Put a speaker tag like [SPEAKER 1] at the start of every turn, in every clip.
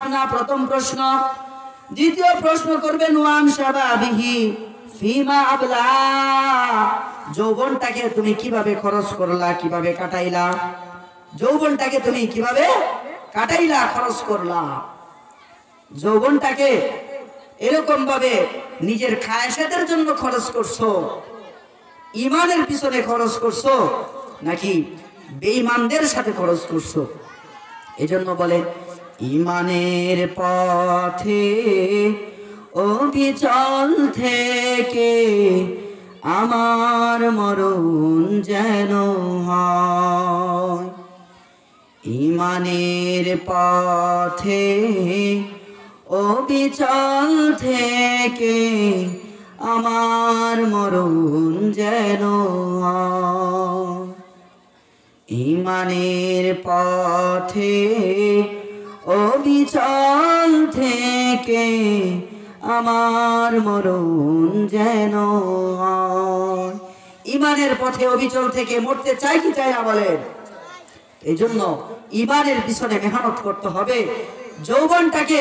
[SPEAKER 1] আফনা, প্রথম প্রশ্ন। দ্বিতীয় প্রশ্ন করবেন ওয়ান শাবাবিহি ফিমা আবলা, যৌবনটাকে তুমি কিভাবে খরচ করলা, কিভাবে কাটাইলা, যৌবনটাকে তুমি কিভাবে কাটাইলা, খরচ করলা। যৌবনটাকে এরকম ভাবে নিজের খায়সাতের জন্য খরচ করছো, ইমানের পিছনে খরচ করছো, নাকি বেঈমানদের সাথে খরচ করছো? এজন্য বলে ইমানের পথে অবিচল থেকে আমার মরণ যেন হয়। ইমানের পথে অবিচল থেকে আমার মরণ যেন হয়। ইমানের পথে অবিচল থেকে আমার মরণ যেন হয়। ইমানের পথে অবিচল থেকে মরতে চাই কি চাই না বলেন? এই জন্য ইমানের পিছনে মেহনত করতে হবে, যৌবনটাকে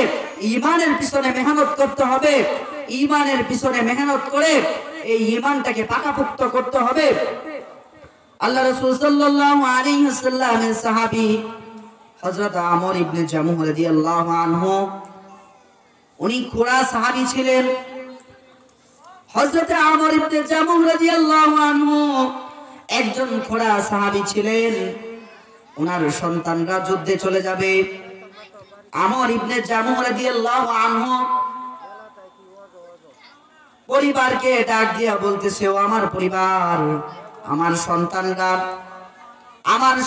[SPEAKER 1] ইমানের পিছনে মেহনত করতে হবে। ইমানের পিছনে মেহনত করে এই ইমানটাকে পাকাপোক্ত করতে হবে। আল্লাহ রাসূল সাল্লাল্লাহু আলাইহি ওয়াসাল্লামের সাহাবী হযরত আমর ইবনে জামুহ রাদিয়াল্লাহু আনহু, উনি খুরা সাহাবী ছিলেন। হযরত আমর ইবনে জামুহ রাদিয়াল্লাহু আনহু একজন খুরা সাহাবী ছিলেন। ওনার সন্তানরা যুদ্ধে চলে যাবে। আমর ইবনে জামুহ রাদিয়াল্লাহু আনহু পরিবারকে ডাক দিয়া বলতেছে, ও আমার পরিবার, আমার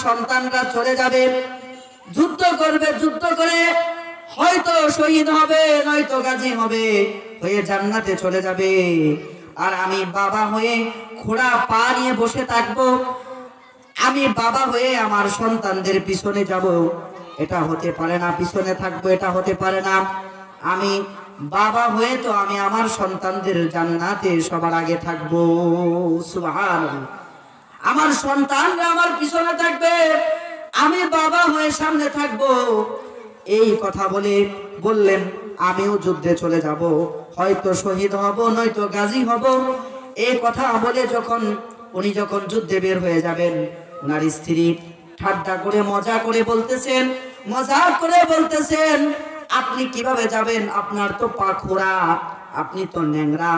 [SPEAKER 1] সন্তানরা চলে যাবে, যুদ্ধ করবে, যুদ্ধ করে হয়তো শহীদ হবে, নয়তো গাজী হবে, হয়ে জান্নাতে চলে যাবে। আর আমি বাবা হয়ে খোড়া পা নিয়ে বসে থাকবো, আমি বাবা হয়ে আমার সন্তানদের পিছনে যাব, এটা হতে পারে না। পিছনে থাকবো, এটা হতে পারে না। আমি বাবা হয়ে তো আমি আমার সন্তানদের জান্নাতে সবার আগে থাকবো। সুবহানাল্লাহ। আমার সন্তানরা আমার পিছনে থাকবে, আমি বাবা হয়ে সামনে থাকবো। এই কথা বললেন, আমিও যুদ্ধে চলে যাব, হয়তো শহীদ হব, নয়তো গাজী হব। এই কথা বলে উনি যখন যুদ্ধে বের হয়ে যাবেন, ওনার স্ত্রী ঠাট্টা করে মজা করে বলতেছেন, আপনি কিভাবে যাবেন? আপনার তো পা খোড়া, আপনি তো ন্যাংরা,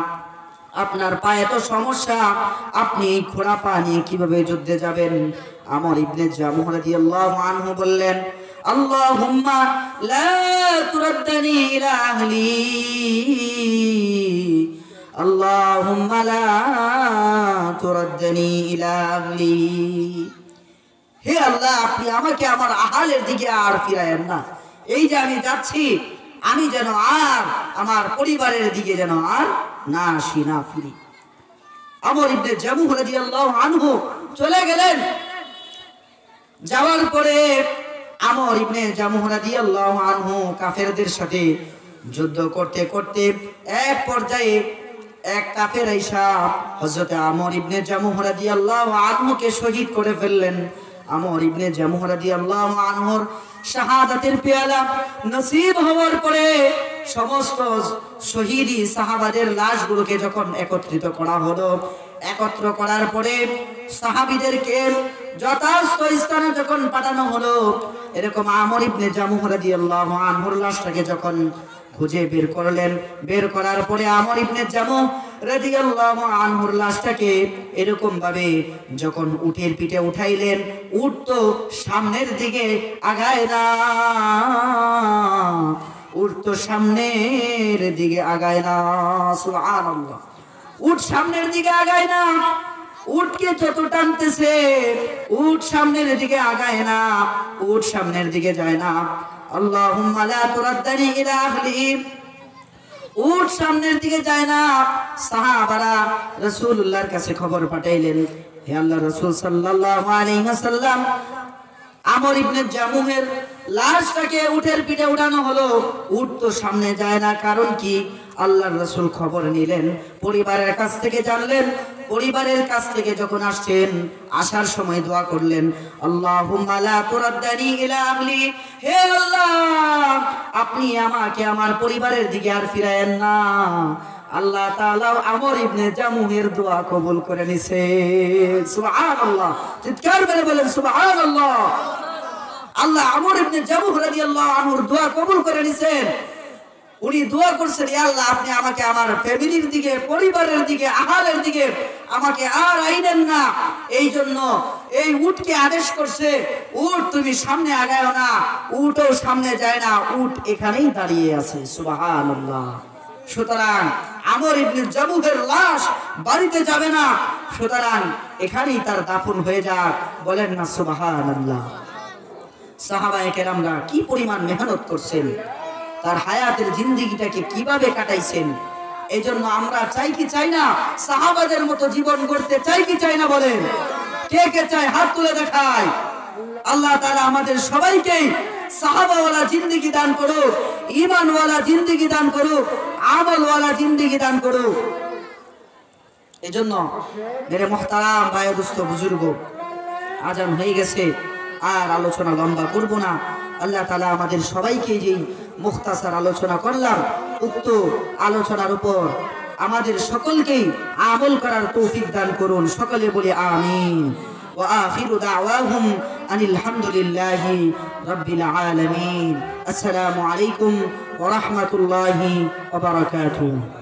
[SPEAKER 1] আপনার পায়ে তো সমস্যা, আপনি এই খোড়া পা নিয়ে কিভাবে যুদ্ধে যাবেন? আমর ইবনে জামুহ রাদিয়াল্লাহু আনহু বললেন, আল্লাহুম্মা লা তুরাদ্দানি ইলা আহলি, আল্লাহুম্মা লা তুরাদ্দানি ইলা আহলি। হে আল্লাহ, আপনি আমাকে আমার আহালের দিকে আর ফিরায়েন না। এই যে আমি যাচ্ছি, আমি যেন আর আমার পরিবারের দিকে যেন আর না আসি, না ফিরি। আমর ইবনে জামুহ রাদিয়াল্লাহু আনহু চলে গেলেন। যাওয়ার পরে আমর ইবনে জামুহ রাদিয়াল্লাহু আনহু কাফেরদের সাথে যুদ্ধ করতে করতে এক পর্যায়ে এক কাফের আইসা হযরত আমর ইবনে জামুহ রাদিয়াল্লাহু আনহুকে শহীদ করে ফেললেন। আমর ইবনে জামুহ রাদিয়াল্লাহু আনহুর শাহাদাতের পেয়ালা নসিব হওয়ার পরে সমস্ত শহীদি সাহাবাদের লাশগুলোকে যখন একত্রিত করা হলো, একত্র করার পরে সাহাবীদেরকে যথাযথ স্থানে যখন পাঠানো হলো, এরকম আমর ইবনে জামুহ রাদিয়াল্লাহু আনহুর লাশটাকে যখন খুঁজে বের করলেন, বের করার পরে আমর ইবনে জামুহ রাদিয়াল্লাহু আনহুর লাশটাকে এরকম ভাবে যখন উটের পিঠে উঠাইলেন, উট তো সামনের দিকে আগায় না, উট তো সামনের দিকে আগায় না। সুবহানাল্লাহ। উট সামনের দিকে আগায় না, উটকে যত টানতেছে উট সামনের দিকে আগায় না, উট সামনের দিকে যায় না। আল্লাহুম্মা লা তুরাদ্দানি ইলা আহলি, উট সামনের দিকে যায় না। সাহাবারা রাসূলুল্লাহর কাছে খবর পাঠাইলেন, হে আল্লাহর রাসূল সাল্লাল্লাহু আলাইহি ওয়াসাল্লাম, আমর ইবনে জামুহের লাশটাকে উটের পিঠে উঠানো হলো। উট তো সামনে যায় না, কারণ কি? আল্লাহর রাসূল খবর নিলেন, পরিবারের কাছ থেকে জানলেন। পরিবারের কাছ থেকে যখন আসছেন, আসার সময় দোয়া করলেন, আল্লাহুম্মা লা তুরাদ্দানি ইলা আহলি, হে আল্লাহ আপনি আমাকে আমার পরিবারের দিকে আর ফিরায়েন না। আল্লাহ তাআলা আমর ইবনে জামুহের দোয়া কবুল করে নিছে। সুবহানাল্লাহ, চিৎকার করে বলেন সুবহানাল্লাহ। আল্লাহ আমর ইবনে জামুহ রাদিয়াল্লাহু আনহুর দোয়া কবুল করে নিছেন। উনি দোয়া করছেন, ইয়া আল্লাহ আপনি আমাকে আমার ফ্যামিলির দিকে, পরিবারের দিকে, আহালের দিকে আমাকে আর আইনেন না। এই জন্য এই উটকে আদেশ করছে, উট তুমি সামনে আগায়ও না। উটও সামনে যায় না, উট এখানেই দাঁড়িয়ে আছে। সুবহানাল্লাহ। সুতরাং আমর ইবনে জামুহের লাশ বাড়িতে যাবে না, সুতরাং এখানেই তার দাফন হয়ে যাক। বলেন না সুবহানাল্লাহ। সাহাবায়ে কেরামরা কি পরিমাণ মেহনত করছেন, তার হায়াতের জিন্দেগিটাকে কিভাবে কাটাইছেন। এই জন্য আমরা চাই কি চাই না সাহাবাদের মতো জীবন গড়তে? চাই কি চাই না? বলেন কে কে চাই? হাত তুলে দেখায়। আল্লাহ তাআলা আমাদের সবাইকে সাহাবাওয়ালা জিন্দেগি দান করুক, ঈমানওয়ালা জিন্দেগি দান করুক, আমলওয়ালা জিন্দেগি দান করুক। এই জন্য মেরে মুহতারাম ভাই দোস্ত বুজুর্গ, আজান হয়ে গেছে, আর আলোচনা লম্বা করব না। আল্লাহ তাআলা আমাদের সবাইকে যেই মুখতাসার আলোচনা করলাম, উক্ত আলোচনার উপর আমাদের সকলকেই আমল করার তৌফিক দান করুন। সকলে বলি আমিন। ওয়া আখিরু দাওয়াহুম আনিল হামদুলিল্লাহি রাব্বিল আলামিন। আসসালামু আলাইকুম ওয়া রাহমাতুল্লাহি ওয়া বারাকাতুহু।